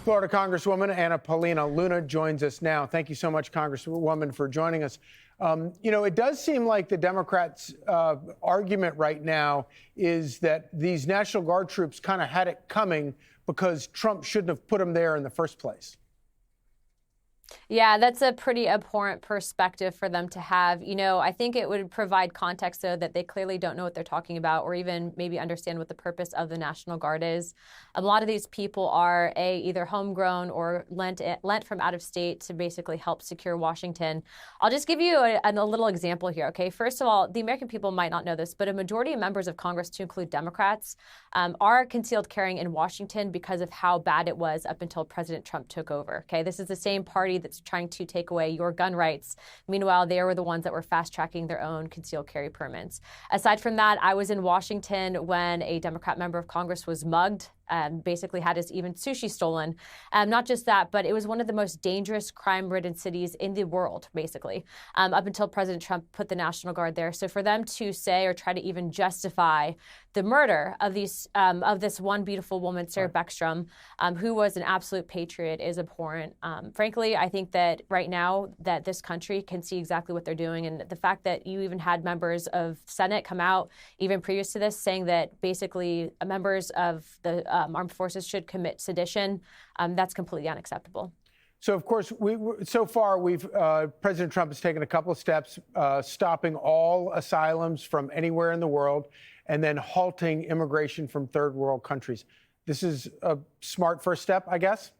Florida Congresswoman Paulina Luna joins us now. Thank you so much, Congresswoman, for joining us. It does seem like the Democrats' argument right now is that these National Guard troops kind of had it coming because Trump shouldn't have put them there in the first place. Yeah, that's a pretty abhorrent perspective for them to have. I think it would provide context, though, that they clearly don't know what they're talking about or even maybe understand what the purpose of the National Guard is. A lot of these people are either homegrown or lent from out of state to basically help secure Washington. I'll just give you a little example here, okay? First of all, the American people might not know this, but a majority of members of Congress, to include Democrats, are concealed carrying in Washington because of how bad it was up until President Trump took over, okay? This is the same party that's trying to take away your gun rights. Meanwhile, they were the ones that were fast-tracking their own concealed carry permits. Aside from that, I was in Washington when a Democrat member of Congress was mugged, basically had his even sushi stolen. Not just that, but it was one of the most dangerous crime-ridden cities in the world, basically, up until President Trump put the National Guard there. So for them to say or try to even justify the murder of this one beautiful woman, Sarah Beckstrom, who was an absolute patriot, is abhorrent. Frankly, I think that right now that this country can see exactly what they're doing. And the fact that you even had members of Senate come out, even previous to this, saying that basically members of the armed forces should commit sedition, that's completely unacceptable. So, of course, President Trump has taken a couple of steps, stopping all asylums from anywhere in the world and then halting immigration from third world countries. This is a smart first step, I guess.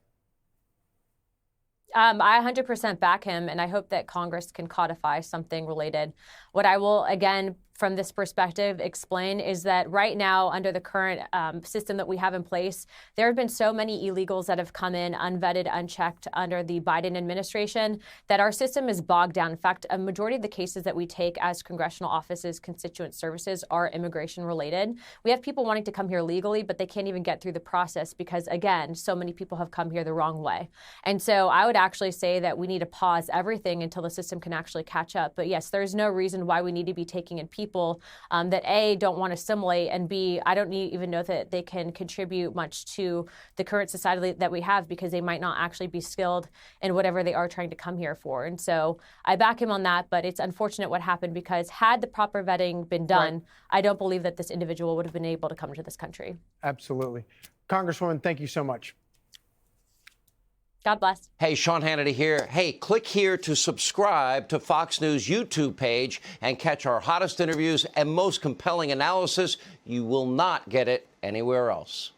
I 100% back him, and I hope that Congress can codify something related. What I will, again, from this perspective, explain is that right now, under the current system that we have in place, there have been so many illegals that have come in unvetted, unchecked under the Biden administration that our system is bogged down. In fact, a majority of the cases that we take as congressional offices, constituent services, are immigration related. We have people wanting to come here legally, but they can't even get through the process because, again, so many people have come here the wrong way. And so I would actually say that we need to pause everything until the system can actually catch up. But yes, there's no reason why we need to be taking in people that A, don't want to assimilate, and B, I don't even know that they can contribute much to the current society that we have because they might not actually be skilled in whatever they are trying to come here for. And so I back him on that, but it's unfortunate what happened because had the proper vetting been done, I don't believe that this individual would have been able to come to this country. Absolutely. Congresswoman, thank you so much. God bless. Hey, Sean Hannity here. Hey, click here to subscribe to Fox News YouTube page and catch our hottest interviews and most compelling analysis. You will not get it anywhere else.